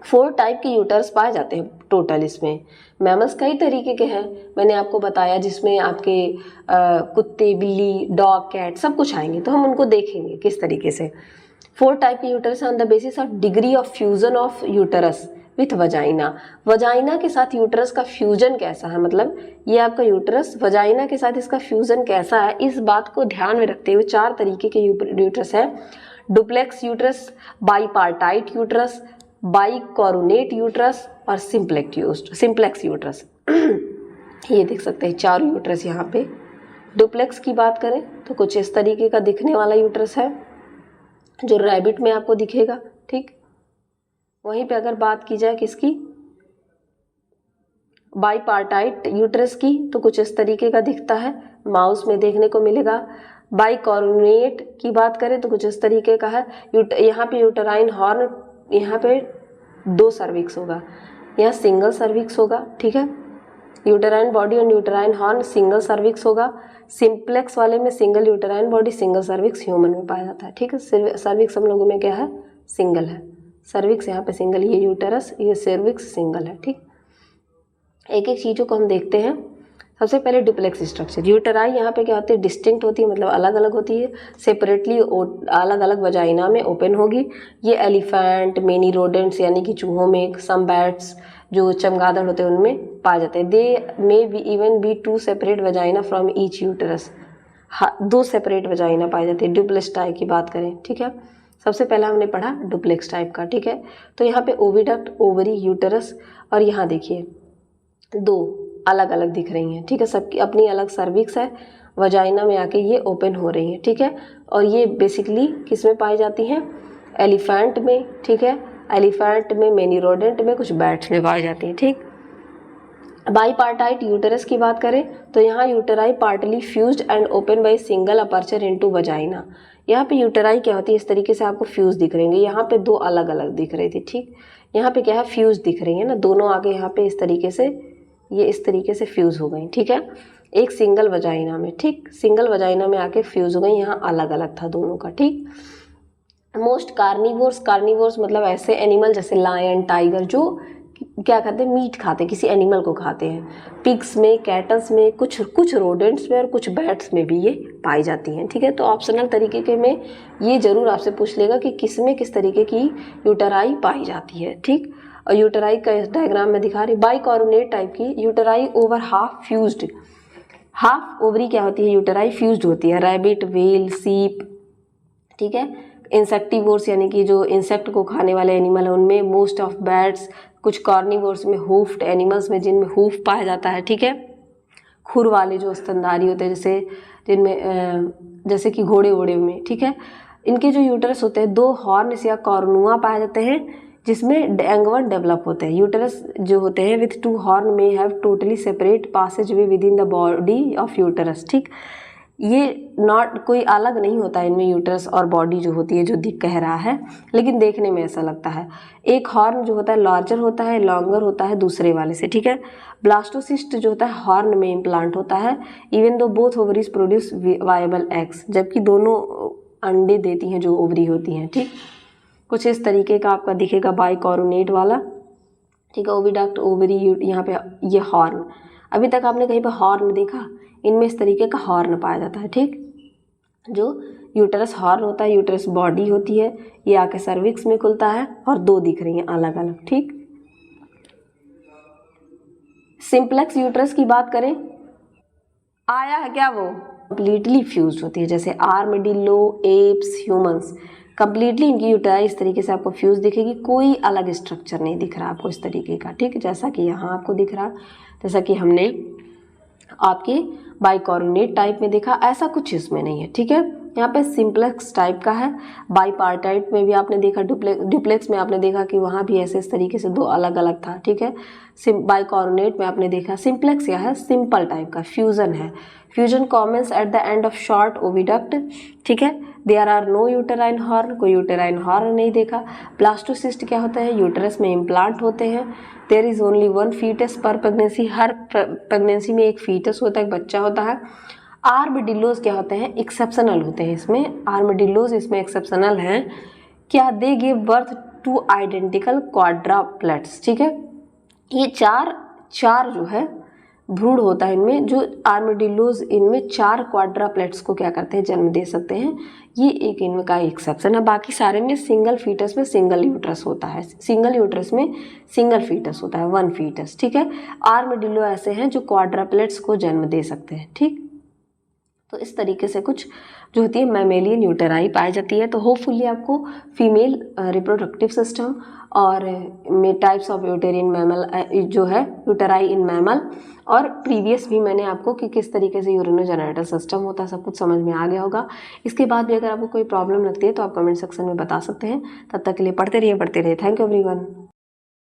4 टाइप के यूटरस पाए जाते हैं टोटल इसमें। मैमल्स कई तरीके के हैं, मैंने आपको बताया, जिसमें आपके कुत्ते, बिल्ली, डॉग, कैट सब कुछ आएंगे, तो हम उनको देखेंगे किस तरीके से। 4 टाइप के uterus on the basis of degree of fusion of uterus with vagina. Vagina के साथ यूटरस का फ्यूजन कैसा है, मतलब ये आपका यूटरस वजाइना के साथ इसका फ्यूजन कैसा है, इस बात को ध्यान में रखते हुए 4 तरीके के यूटरस है। डुप्लेक्स यूटरस, बाईपार्टाइट यूटरस, बाइकोरुनेट यूटरस और सिंप्लेक्स यूटरस। ये देख सकते हैं 4 यूटरस यहाँ पे। डुप्लेक्स की बात करें तो कुछ इस तरीके का दिखने वाला यूटरस है, जो रैबिट में आपको दिखेगा, ठीक। वहीं पे अगर बात की जाए किसकी, बाईपार्टाइट यूटरस की, तो कुछ इस तरीके का दिखता है, माउस में देखने को मिलेगा। बाइकोरुनेट की बात करें तो कुछ इस तरीके का है। यहाँ पे यूटराइन हॉर्न, यहाँ पे 2 सर्विक्स होगा, यहाँ सिंगल सर्विक्स होगा, ठीक है। यूटराइन बॉडी और यूटराइन हॉर्न सिंगल सर्विक्स होगा। सिंप्लेक्स वाले में single uterine body, single cervix human में पाया जाता है, ठीक है। सर्विक्स हम लोगों में क्या है, सिंगल है। सर्विक्स यहाँ पे सिंगल, ये यूटरस, ये सर्विक्स सिंगल है, ठीक। एक एक चीज़ों को हम देखते हैं। सबसे पहले डुप्लेक्स स्ट्रक्चर। यूटराई यहाँ पे क्या होती है, डिस्टिंक्ट होती है, मतलब अलग अलग होती है, सेपरेटली अलग अलग वजाइना में ओपन होगी। ये एलिफेंट, मेनी रोडेंट्स यानी कि चूहों में, सम बैट्स जो चमगादड़ होते हैं उनमें पाए जाते हैं। They may be even be 2 separate vagina from each uterus. 2 separate vagina पाए जाते हैं डुप्लेक्स टाइप की बात करें, ठीक है। सबसे पहला हमने पढ़ा डुप्लेक्स टाइप का, ठीक है। तो यहाँ पे ओविडक्ट, ओवरी, यूटरस, और यहाँ देखिए 2 अलग अलग दिख रही हैं, ठीक है। सबकी अपनी अलग सर्विक्स है, वजाइना में आके ये ओपन हो रही हैं, ठीक है। और ये बेसिकली किस में पाई जाती हैं, एलिफेंट में, ठीक है। एलिफेंट में, मेनी रोडेंट में, कुछ बैट्स में पाई जाती हैं, ठीक। बाईपार्टाइट यूटरस की बात करें तो यहाँ uteri partly fused and open by single aperture into vagina. यहाँ पे यूटराई क्या होती है, इस तरीके से आपको फ्यूज दिख रहे हैं। यहाँ पे 2 अलग अलग दिख रही थी, ठीक। यहाँ पे क्या है, फ्यूज दिख रही है ना, दोनों आगे यहाँ पे इस तरीके से, ये इस तरीके से फ्यूज हो गई, ठीक है। एक सिंगल वजाइना में, ठीक, सिंगल वजाइना में आके फ्यूज हो गई, यहाँ अलग अलग था दोनों का, ठीक। मोस्ट कार्निवोर्स मतलब ऐसे एनिमल जैसे लायन, टाइगर, जो क्या खाते हैं, मीट खाते हैं, किसी एनिमल को खाते हैं। पिग्स में, कैटल्स में, कुछ रोडेंट्स में और कुछ बैट्स में भी ये पाई जाती हैं, ठीक है। तो ऑप्शनल तरीके के में ये जरूर आपसे पूछ लेगा कि किस में किस तरीके की यूटराई पाई जाती है, ठीक। और यूटराई का इस डायग्राम में दिखा रही, बाइकोरुनेट टाइप की uteri over half fused. Half ovary क्या होती है, यूटराई फ्यूज्ड होती है। रैबिट, व्हेल, सीप, ठीक है। इंसेक्टिवोर्स यानी कि जो इंसेक्ट को खाने वाले एनिमल है उनमें, मोस्ट ऑफ बैट्स, कुछ कार्निवोर्स में, हूफ्ड एनिमल्स में जिनमें हूफ पाया जाता है, ठीक है। खुर वाले जो स्तनधारी होते हैं, जैसे जिनमें जैसे कि घोड़े वोड़े में, ठीक है। इनके जो यूटरस होते हैं 2 हॉर्न्स या कॉर्नुआ पाए जाते हैं, जिसमें डैंगवन डेवलप होते हैं। यूटरस जो होते हैं विथ 2 हॉर्न में have totally separate passage way within the body of uterus, ठीक। ये नॉट कोई अलग नहीं होता है इनमें, यूटरस और बॉडी जो होती है, जो दिख कह रहा है, लेकिन देखने में ऐसा लगता है। एक हॉर्न जो होता है लार्जर होता है, लॉन्गर होता है दूसरे वाले से, ठीक है। ब्लास्टोसिस्ट जो होता है हॉर्न में इम्प्लांट होता है, even though both ovaries produce viable eggs, जबकि दोनों अंडे देती हैं जो ओवरी होती हैं, ठीक। कुछ इस तरीके का आपका दिखेगा बाइकोरुनेट वाला, ठीक है। ओविडक्ट, ओवरी, यहाँ पे ये हॉर्न, अभी तक आपने कहीं पर हॉर्न देखा, इनमें इस तरीके का हॉर्न पाया जाता है, ठीक। जो यूटरस हॉर्न होता है, यूटरस बॉडी होती है, ये आके सर्विक्स में खुलता है और 2 दिख रही हैं अलग अलग, ठीक। सिंप्लेक्स यूटरस की बात करें, आया है क्या वो, कंप्लीटली फ्यूज्ड होती है, जैसे आर्madillo, एप्स, ह्यूमंस, कंप्लीटली इनकी यूटराई इस तरीके से आपको फ्यूज दिखेगी, कोई अलग स्ट्रक्चर नहीं दिख रहा आपको इस तरीके का, ठीक। जैसा कि यहाँ आपको दिख रहा, जैसा कि हमने आपके बाइकोरुनेट टाइप में देखा, ऐसा कुछ इसमें नहीं है, ठीक है। यहाँ पे सिंप्लेक्स टाइप का है। बाईपार्टाइट में भी आपने देखा, डुप्लेक्स में आपने देखा कि वहाँ भी ऐसे इस तरीके से 2 अलग अलग था, ठीक है। बाइकोरुनेट में आपने देखा। सिंप्लेक्स क्या है, सिंपल टाइप का फ्यूज़न है। Fusion commences at the end of short oviduct, ठीक है। There are no uterine horn, कोई यूटेराइन हॉर्न नहीं देखा। ब्लास्टोसिस्ट क्या होता है, यूटेरस में इम्प्लांट होते हैं। There is only one foetus per pregnancy, हर प्रेगनेंसी में एक फीटस होता है, एक बच्चा होता है। आर्मडिलोज क्या होते हैं, एक्सेप्शनल होते हैं इसमें, आर्मडिलोज इसमें एक्सेप्शनल हैं। क्या, they give birth to identical quadruplets, ठीक है। ये चार जो है भ्रूण होता है इनमें, जो आर्मडिलोज इनमें 4 क्वाड्राप्लेट्स को क्या करते हैं, जन्म दे सकते हैं। ये एक इनमें का एक्सेप्शन है, बाकी सारे में सिंगल फीटस में सिंगल यूट्रस होता है, सिंगल यूट्रस में सिंगल फीटस होता है, 1 फीटस, ठीक है। आर्मडिलो ऐसे हैं जो क्वाड्राप्लेट्स को जन्म दे सकते हैं, ठीक। तो इस तरीके से कुछ जो होती है मैमेलियन यूटेराई पाई जाती है। तो होपफुली आपको फीमेल रिप्रोडक्टिव सिस्टम और टाइप्स ऑफ यूटेरियन मैमल जो है यूटेराई इन मैमल, और प्रीवियस भी मैंने आपको कि किस तरीके से यूरिनोजेनिटल सिस्टम होता है, सब कुछ समझ में आ गया होगा। इसके बाद भी अगर आपको कोई प्रॉब्लम लगती है तो आप कमेंट सेक्शन में बता सकते हैं। तब तक के लिए पढ़ते रहिए। Thank you everyone.